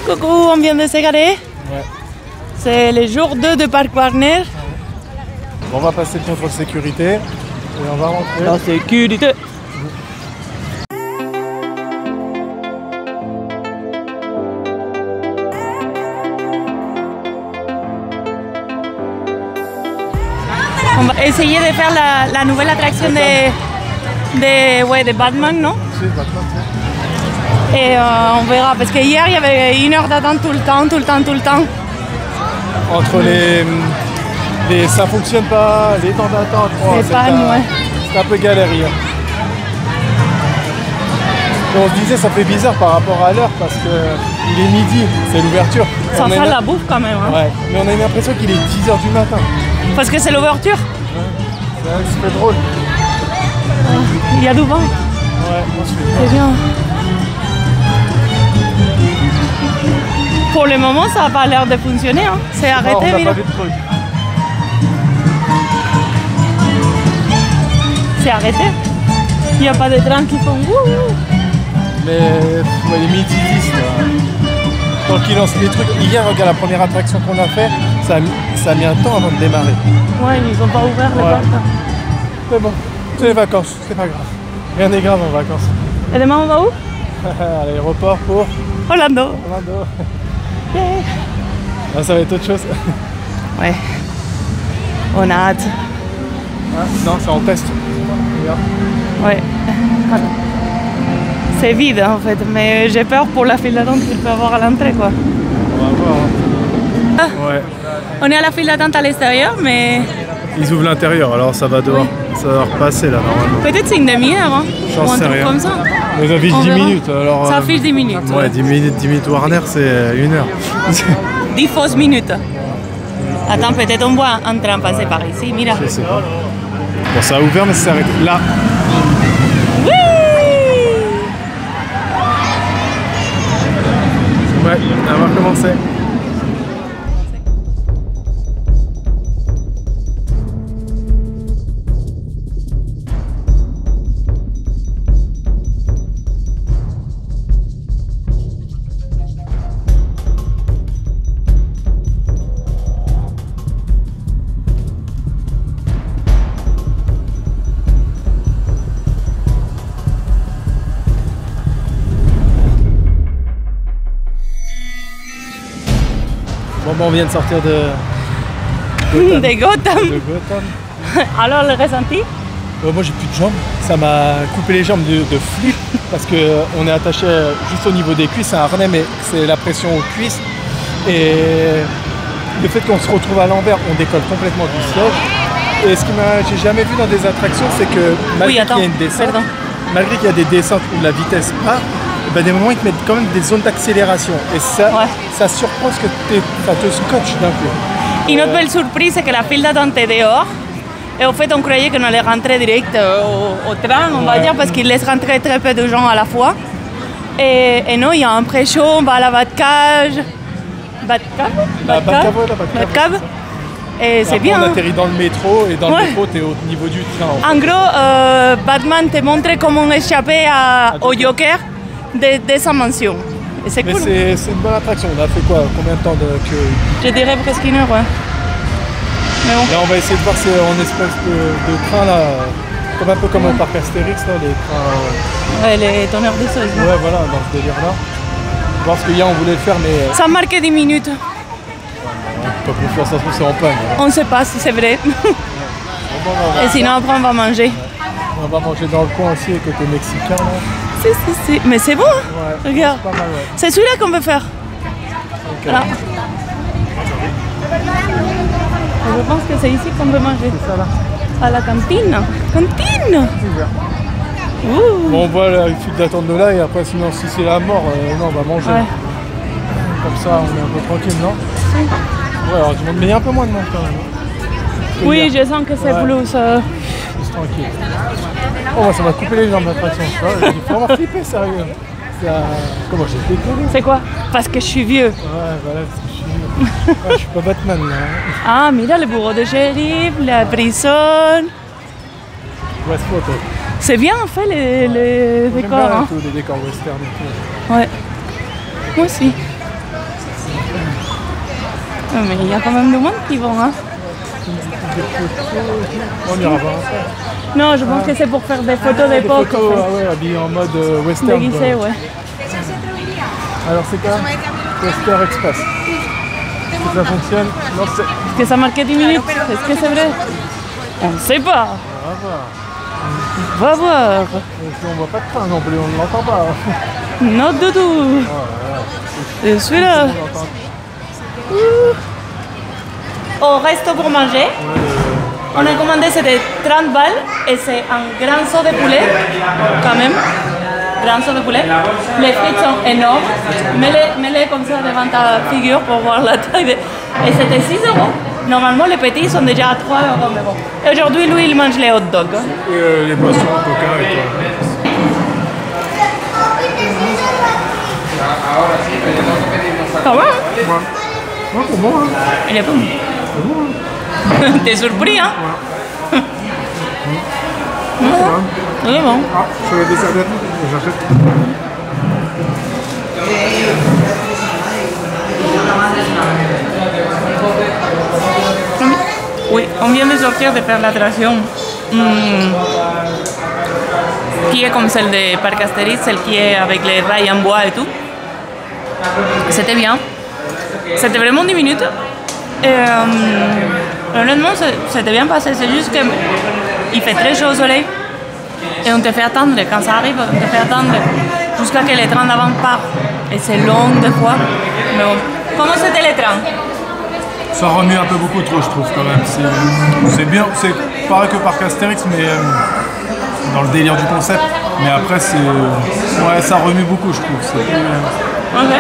Coucou, on vient de se garer. Ouais. C'est le jour 2 de Parc Warner. On va passer le contrôle sécurité et on va rentrer. La sécurité. On va essayer de faire la nouvelle attraction de Batman, non? Si, Batman, Et on verra, parce qu'hier il y avait 1 heure d'attente tout le temps. entre les ça fonctionne pas, les temps d'attente, C'est pas ouais. C'est un peu galère hier. Et on se disait ça fait bizarre par rapport à l'heure parce que il est midi, c'est l'ouverture. Ça fait la bouffe quand même. Hein. Ouais, mais on a eu l'impression qu'il est 10 h du matin. Parce que c'est l'ouverture. Ouais, c'est drôle. Il y a du vent. Ouais, moi je fais C'est bien. Pour le moment, ça n'a pas l'air de fonctionner. Hein. C'est arrêté. On n'a Mira. pas vu de truc. C'est arrêté. Il n'y a pas de train qui font wouhou. Mais ouais, les midi 10 là. Donc ils lancent les trucs. Hier, regarde la première attraction qu'on a fait, ça a mis un temps avant de démarrer. Ouais, ils n'ont pas ouvert les portes. Mais bon, c'est les vacances, c'est pas grave. Rien n'est grave en vacances. Et demain, on va où? À l'aéroport pour Orlando. Orlando. Yeah. Là, ça va être autre chose. Ouais. On a hâte. Ah, non, c'est en test. Regarde. Ouais. C'est vide en fait, mais j'ai peur pour la file d'attente qu'il peut y avoir à l'entrée quoi. On va voir. Hein. Ah. Ouais. On est à la file d'attente à l'extérieur, mais Ils ouvrent l'intérieur, alors ça va dehors. Ça va repasser là normalement. peut-être c'est une demi-heure hein, J'en ou un sais truc rien. comme ça. Mais ça affiche On 10 verra. minutes alors. Ça affiche 10 minutes. Ouais, 10 minutes Warner c'est 1 heure. 10 fausses minutes. Attends, peut-être on voit un train passer par ici, mira. Je sais pas. Bon, ça a ouvert mais ça s'est arrêté. Là. Oui. Ouais, on va recommencer. Bon, on vient de sortir de De de Gotham. Gotham. Alors le ressenti? Moi j'ai plus de jambes, ça m'a coupé les jambes de flip parce qu'on est attaché juste au niveau des cuisses, c'est un harnais mais c'est la pression aux cuisses et le fait qu'on se retrouve à l'envers, on décolle complètement du siège. Et ce que j'ai jamais vu dans des attractions, c'est que malgré qu'il y a une descente, malgré qu'il y a des descentes où la vitesse part, ben des moments ils te mettent quand même des zones d'accélération et ça, ça surprend parce que ça te scotche d'un coup. Une autre belle surprise, c'est que la file d'attente est dehors. Et au fait, on croyait qu'on allait rentrer direct au train, on va dire, parce qu'il laisse rentrer très peu de gens à la fois. Et non, il y a un pré-show, on va à la Batcave. Batcave. Et c'est bien. On atterrit dans le métro et dans le métro, tu es au niveau du train. En gros, Batman te montre comment échapper au Joker de sa mansion. Et c'est cool. Mais c'est une bonne attraction. On a fait quoi? Combien de temps de queue? Je dirais presque 1 heure, ouais. Mais bon. Là, on va essayer de voir si en espèce de train là, comme un peu comme au parc Astérix, là, les trains. Ouais, les tonneurs de sauce. Ouais, voilà, dans ce délire là. Voir ce qu'il y a, on voulait le faire, mais. Ça marque 10 minutes. Pas confiance, ça se trouve, c'est en panne. On ne sait pas si c'est vrai. Et sinon, après, on va manger. On va manger dans le coin aussi, côté mexicain. Là. Si. Mais c'est bon, hein? Ouais, regarde. c'est pas mal, ouais. C'est celui-là qu'on veut faire. Okay. Voilà. Je pense que c'est ici qu'on veut manger. C'est ça là. À la cantine. Cantine. Bon, on voit la file d'attente de là et après, sinon, si c'est la mort, non, on va manger. Ouais. Comme ça, on est un peu tranquille, non? Ouais, alors du monde, mais il y a un peu moins de monde quand même. Oui, je sens que c'est plus. C'est tranquille. Oh, ça m'a coupé les jambes l'attraction. Il faut avoir flippé, sérieux. Comment j'ai décollé? C'est quoi? Parce que je suis vieux. Ouais, voilà, parce que je suis vieux. Ouais, je suis pas Batman là. Ah, mira le bureau de shérif, la prison. Westport. C'est bien fait les décors. Hein. Les décors western et tout. Ouais. Moi aussi. Mais il y a quand même du monde qui vont. Hein. On ira voir ça. Non, je pense que c'est pour faire des photos d'époque. Photos, ah ouais, habillés en mode western. Déguisé, ouais. Alors c'est quoi? Western Express. Est-ce que ça fonctionne? Non, c'est... Est-ce que ça marquait 10 minutes? Est-ce que c'est vrai? On ne sait pas. On va voir. Va voir. On voit pas de train non plus, on ne l'entend pas. Non du tout. Je suis là. Au resto pour manger. On a commandé, c'était 30 balles et c'est un grand saut de poulet, quand même. Grand saut de poulet. Les frites sont énormes. Mets-les comme ça devant ta figure pour voir la taille. Et c'était 6 €. Normalement, les petits sont déjà à 3 €, mais bon. Et aujourd'hui, lui, il mange les hot dogs. Et les boissons, coca et tout. Ça va, hein? Ouais, c'est bon, hein. Il est bon. T'es surpris, hein? Il est bon. Ah, je fais des serviettes, j'achète. Oui, on vient de sortir de faire l'attraction qui est comme celle de Parc Astérix, celle qui est avec les rails en bois et tout. C'était bien. C'était vraiment 10 minutes. Et honnêtement, c'était bien passé. C'est juste qu'il fait très chaud au soleil. Et on te fait attendre. Quand ça arrive, on te fait attendre jusqu'à que les trains d'avant partent. Et c'est long des fois. Mais bon. Comment c'était les trains? Ça remue un peu beaucoup trop, je trouve, quand même. C'est bien, c'est pareil que Parc Astérix, mais dans le délire du concept. Mais après, c'est... Ouais, ça remue beaucoup, je trouve. Ok.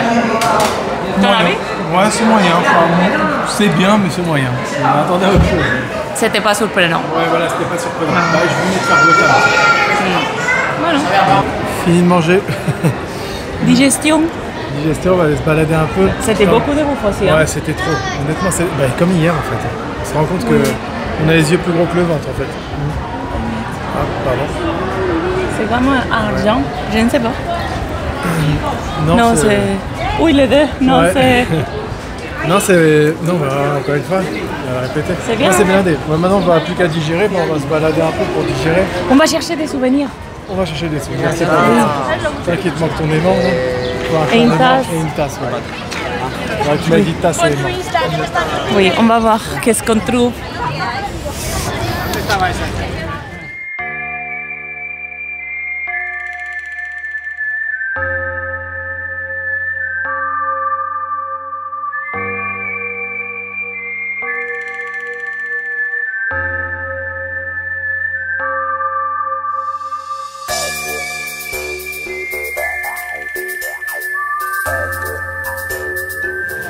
Ton avis? Ouais, c'est moyen. Enfin, c'est bien, mais c'est moyen. On attendait autre chose. C'était pas surprenant. Ouais, voilà, c'était pas surprenant. Bah, je venais de faire le cas. Voilà. Fini de manger. Digestion. Digestion, on va aller se balader un peu. C'était beaucoup de bouffe aussi. Hein. Ouais, c'était trop. Honnêtement, c'est comme hier en fait. On se rend compte qu'on a les yeux plus gros que le ventre en fait. Ah, pardon. C'est vraiment argent, je ne sais pas. Non, c'est... Oui, les deux. Non, ouais. c'est... Non, c'est... Non, bah, encore une fois, on va répéter. C'est bien. Non, c'est blindé. Ouais, maintenant, on va plus qu'à digérer, mais on va se balader un peu pour digérer. On va chercher des souvenirs. On va chercher des souvenirs. C'est pas grave. T'inquiète, manque ton aimant. Et une tasse. Et une tasse, ouais. Ouais, tu m'as dit tasse et aimant. Oui, on va voir qu'est-ce qu'on trouve.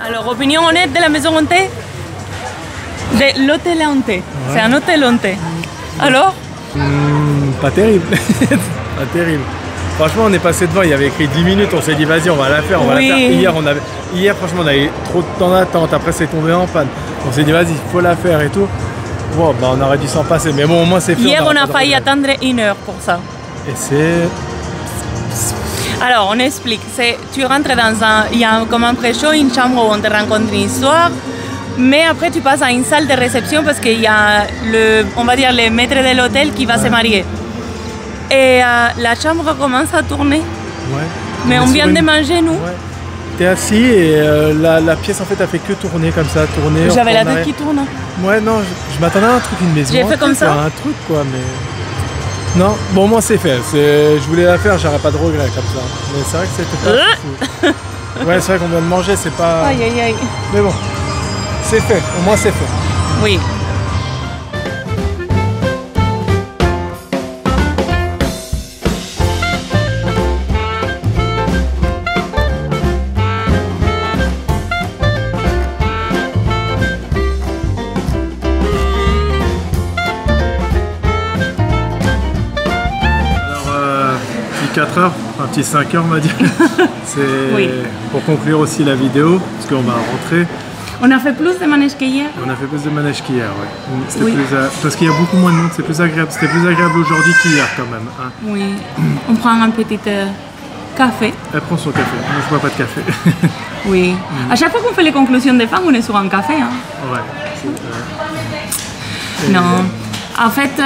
Alors, opinion honnête de la maison hantée? De l'hôtel hanté. Ouais. C'est un hôtel hanté. Alors? Pas terrible. Pas terrible. Franchement, on est passé devant, il y avait écrit 10 minutes, on s'est dit vas-y, on va la faire, on va la faire. Hier, franchement, on avait trop de temps d'attente, après c'est tombé en panne. On s'est dit vas-y, il faut la faire et tout. Bon, bah, on aurait dû s'en passer, mais bon, au moins c'est fait. Hier, on a failli attendre 1 heure pour ça. Et c'est... Alors, on explique. Tu rentres dans un... Il y a comme un pré-show, une chambre où on te rencontre une histoire. Mais après, tu passes à une salle de réception parce qu'il y a, on va dire, le maître de l'hôtel qui va se marier. Et la chambre commence à tourner. Ouais. Mais on vient de manger, nous. Ouais. T'es assis et la pièce, en fait, a fait que tourner comme ça, tourner. J'avais la tête qui tourne. Ouais, non, je m'attendais à un truc, une maison. J'ai fait comme ça. Un truc, quoi, mais... Non, bon, moi c'est fait. Je voulais la faire, j'aurais pas de regrets comme ça. Mais c'est vrai que c'était pas fou. Ouais, c'est vrai qu'on vient de manger, c'est pas... Aïe, aïe, aïe. Mais bon, c'est fait. Au moins c'est fait. Oui. Un petit 5 heures on va dire. C'est pour conclure aussi la vidéo, parce qu'on va rentrer. On a fait plus de manèges qu'hier. On a fait plus de manèges qu'hier, ouais. Oui. Parce qu'il y a beaucoup moins de monde, c'est plus agréable. C'était plus agréable aujourd'hui qu'hier quand même. Hein. Oui. On prend un petit café. Elle prend son café, moi je bois pas de café. Oui. À chaque fois qu'on fait les conclusions des femmes, on est sur un café. Hein. Ouais. Non. En fait,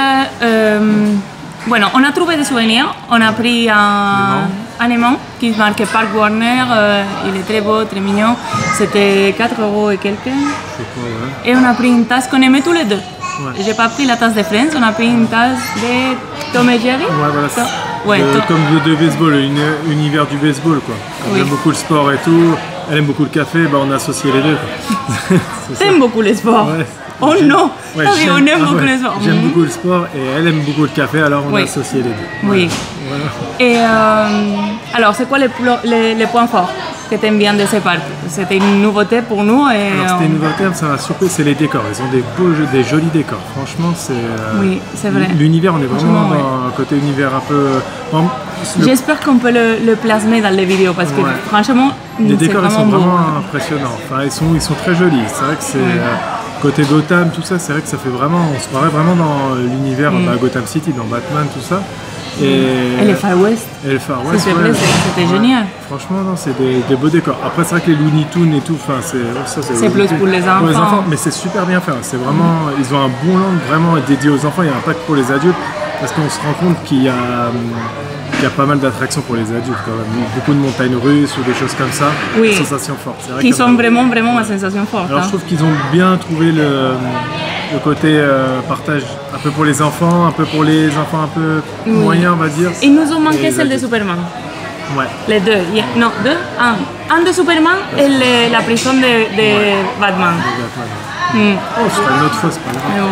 bueno, on a trouvé des souvenirs. On a pris un aimant qui marquait Park Warner. Il est très beau, très mignon. C'était 4 € et quelques. Et on a pris une tasse qu'on aimait tous les deux. Ouais. J'ai pas pris la tasse de Friends, on a pris une tasse de Tom et Jerry. Ouais, voilà. Comme de baseball, univers du baseball, quoi. On aime beaucoup le sport et tout. Elle aime beaucoup le café, bah on a associé les deux. T'aimes beaucoup le sport. Ouais. Oh non, ouais, on aime beaucoup le sport. J'aime beaucoup le sport et elle aime beaucoup le café, alors on a associé les deux. Oui. Voilà. Et alors, c'est quoi les points forts que tu aimes bien de ces parcs? C'était une nouveauté pour nous. C'était une nouveauté, ça m'a surpris, c'est les décors. Ils ont des jolis décors. Franchement, c'est. Oui, c'est vrai. L'univers, on est vraiment dans un côté univers un peu. J'espère qu'on peut le plasmer dans les vidéos parce que franchement, les décors ils sont vraiment impressionnants. Enfin, ils sont très jolis. C'est vrai que c'est. Côté Gotham, tout ça, c'est vrai que ça fait vraiment. On se croirait vraiment dans l'univers Gotham City, dans Batman, tout ça. Et le Far West. Et le Far West, c'était génial. Franchement, non, c'est des beaux décors. Après, c'est vrai que les Looney Tunes et tout, c'est plus pour les enfants. Pour les enfants, mais c'est super bien fait. C'est vraiment, ils ont un bon land vraiment dédié aux enfants. Il n'y a pas que pour les adultes, parce qu'on se rend compte qu'il y a pas mal d'attractions pour les adultes quand même. Beaucoup de montagnes russes ou des choses comme ça. Oui. Sensations fortes. Qui sont vraiment ma sensation forte. Alors je trouve qu'ils ont bien trouvé le côté partage un peu pour les enfants, un peu pour les enfants un peu moyens, on va dire. Ils nous ont manqué celle de Superman. Ouais. Les deux. Non, deux. Un de Superman et la prison de Batman. Oh, ce sera une autre fois, c'est pas grave.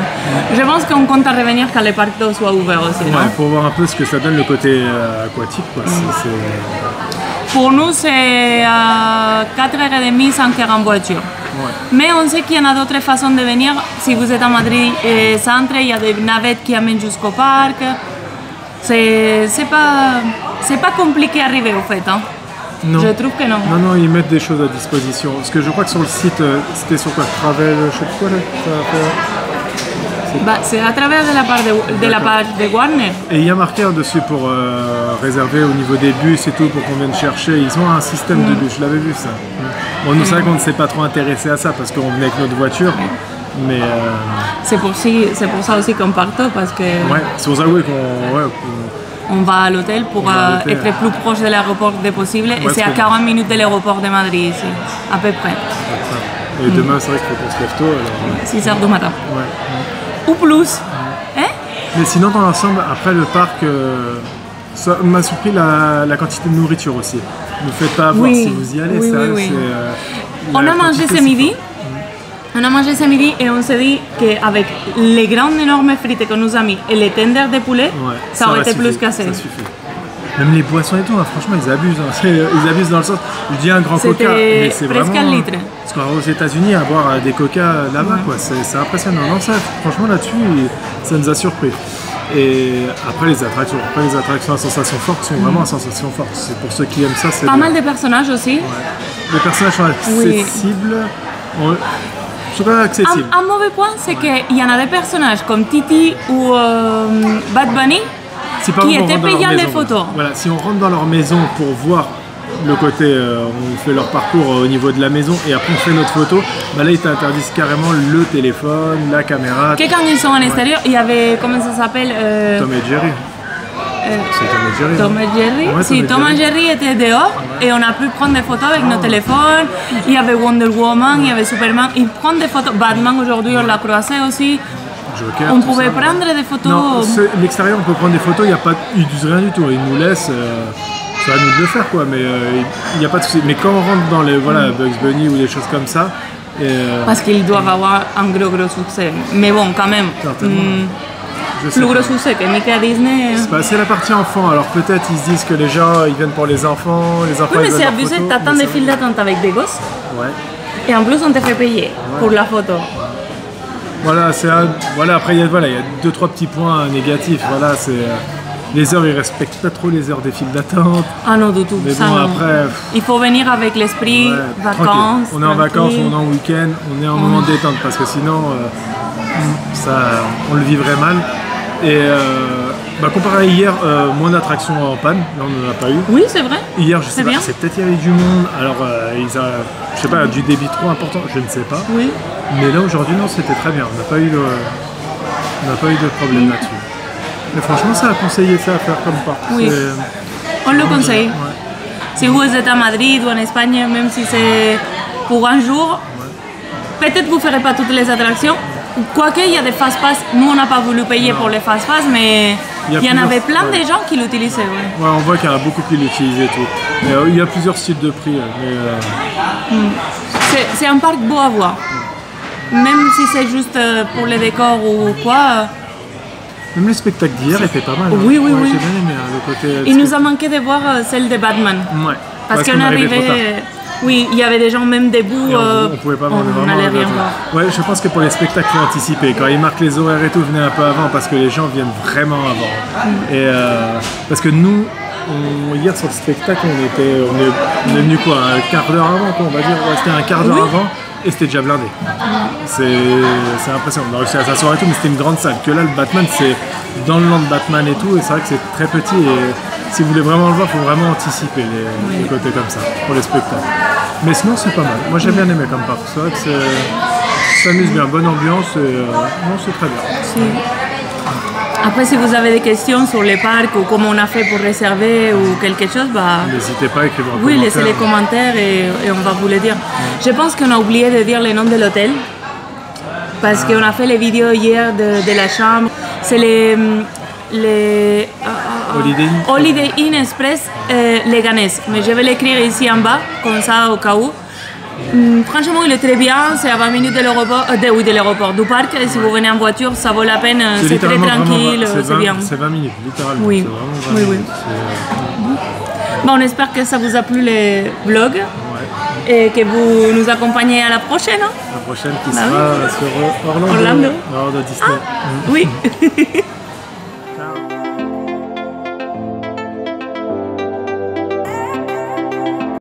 Je pense qu'on compte à revenir quand les parcs soient ouverts aussi. Ouais, pour voir un peu ce que ça donne le côté aquatique. Quoi. Pour nous, c'est 4h30, 5h en voiture. Ouais. Mais on sait qu'il y en a d'autres façons de venir. Si vous êtes à Madrid centre, il y a des navettes qui amènent jusqu'au parc. C'est pas compliqué à arriver au fait. Hein. Non. Je trouve que non. Non, ils mettent des choses à disposition. Parce que je crois que sur le site, c'était sur quoi? Travel, je sais pas quoi là. C'est à travers de la page de Warner. Et il y a marqué dessus pour réserver au niveau des bus et tout, pour qu'on vienne chercher. Ils ont un système de bus, je l'avais vu ça. Bon, nous, c'est vrai qu'on ne s'est pas trop intéressé à ça parce qu'on venait avec notre voiture. Mais c'est pour ça aussi qu'on part tôt parce que. Ouais, c'est pour ça on va à l'hôtel pour être plus proche de l'aéroport de possible. Et c'est à 40 minutes de l'aéroport de Madrid ici, à peu près. Et demain, c'est vrai qu'il faut qu'on se lève tôt. Alors... 6h du matin. Ouais. Ou plus. Hein? Mais sinon, dans l'ensemble, après le parc, ça m'a surpris la quantité de nourriture aussi. Ne vous faites pas avoir si vous y allez. On a mangé ce midi. On a mangé ce midi et on s'est dit qu'avec les grandes énormes frites qu'on nous a mis et les tenders de poulet, ça aurait été plus qu'assez. Ça suffit. Même les boissons et tout, franchement, ils abusent. Ils abusent dans le sens. Je dis un grand coca, mais c'est vraiment. Presque un litre. Parce qu'aux États-Unis, à boire des coca là-bas, c'est impressionnant. Non, ça, franchement, là-dessus, ça nous a surpris. Et après les attractions à sensations fortes sont vraiment à sensations fortes. C'est pour ceux qui aiment ça. Pas mal de personnages aussi. Ouais. Les personnages sont accessibles. Sont pas accessibles. Un mauvais point, c'est qu'il y en a des personnages comme Titi ou Bad Bunny qui étaient payants les photos. Voilà, si on rentre dans leur maison pour voir le côté, on fait leur parcours au niveau de la maison et après on fait notre photo, bah là ils t'interdisent carrément le téléphone, la caméra. Que quand ils sont en extérieur, il y avait, comment ça s'appelle Tom et Jerry. C'est Tom et Jerry. Tom et Jerry. Ouais, si, Tom et Jerry étaient dehors et on a pu prendre des photos avec nos téléphones. Il y avait Wonder Woman, il y avait Superman. Ils prennent des photos. Batman aujourd'hui, on l'a croisé aussi. Joker, on pouvait prendre des photos. Non, l'extérieur, on peut prendre des photos. Ils disent rien du tout. Ils nous laissent. C'est à nous de le faire, quoi. Mais il n'y a pas de souci. Mais quand on rentre dans les Bugs Bunny ou des choses comme ça. Parce qu'ils doivent avoir un gros succès. Mais bon, quand même. Plus gros succès que Mickey à Disney. C'est la partie enfant, alors peut-être ils se disent que les gens ils viennent pour les enfants oui, mais c'est abusé, t'attends des files d'attente avec des gosses. Ouais. Et en plus on te fait payer pour la photo. Voilà, après il y a 2-3 petits points négatifs. Voilà, c'est les heures, ils respectent pas trop les heures des files d'attente. Ah non, du tout. Mais ça, bon, non. Après. Il faut venir avec l'esprit, vacances. On est en vacances, on est en week-end, on est en moment de détente parce que sinon, ça, on le vivrait mal. Et Bah, comparé à hier, moins d'attractions en panne, là on n'en a pas eu. Oui, c'est vrai. Hier, je sais C'est pas, bien. c'est peut-être qu'il y avait du monde, alors je sais pas, du débit trop important, je ne sais pas. Oui. Mais là aujourd'hui, non, c'était très bien, on n'a pas eu de problème là-dessus. Mais franchement, ça a conseillé ça à faire comme parc. Oui. On le conseille. Ouais. Si vous êtes à Madrid ou en Espagne, même si c'est pour un jour, peut-être vous ne ferez pas toutes les attractions. Quoique, il y a des fast-pass. Nous, on n'a pas voulu payer pour les fast-pass, mais il y en avait plein de gens qui l'utilisaient. Ouais. Ouais, on voit qu'il y en a beaucoup qui l'utilisent et tout. Et, il y a plusieurs styles de prix. C'est un parc beau à voir. Même si c'est juste pour les décors ou quoi. Même le spectacle d'hier était pas mal. Oui, oui, ouais, oui. J'ai bien aimé le côté. Il nous a manqué de voir celle de Batman. Ouais. Parce qu'on arrivait. Oui, il y avait des gens même debout. On pouvait pas voir on n'allait rien voir. Ouais, je pense que pour les spectacles, il faut anticiper. Quand ils marquent les horaires et tout, venez un peu avant parce que les gens viennent vraiment avant. Et parce que nous, hier sur le spectacle, on est venu quoi, un quart d'heure avant, quoi, on va dire. Ouais, c'était un quart d'heure avant. Et c'était déjà blindé. C'est impressionnant. On a réussi à s'asseoir et tout, mais c'était une grande salle. Que là, le Batman, c'est dans le land Batman et tout, et c'est vrai que c'est très petit. Et si vous voulez vraiment le voir, il faut vraiment anticiper les côtés comme ça pour les spectacles. Mais sinon, c'est pas mal. Moi, j'ai bien aimé comme parc. C'est vrai que ça s'amuse bien, bonne ambiance. Et, non, c'est très bien. Si. Après, si vous avez des questions sur les parcs ou comment on a fait pour réserver ou quelque chose, bah, n'hésitez pas à écrire en oui, commentaire. laissez les commentaires et on va vous le dire. Je pense qu'on a oublié de dire le nom de l'hôtel parce qu'on a fait les vidéos hier de la chambre. C'est les Holiday Inn Express Leganés. Mais je vais l'écrire ici en bas, comme ça au cas où. Franchement, il est très bien, c'est à 20 minutes de l'aéroport, du parc, et si vous venez en voiture, ça vaut la peine, c'est très tranquille, c'est bien. C'est 20 minutes, littéralement. Oui, c'est oui, oui. Bon, on espère que ça vous a plu les vlogs et que vous nous accompagnez à la prochaine. Hein? La prochaine qui sera sur Orlando Disney. Ah, oui.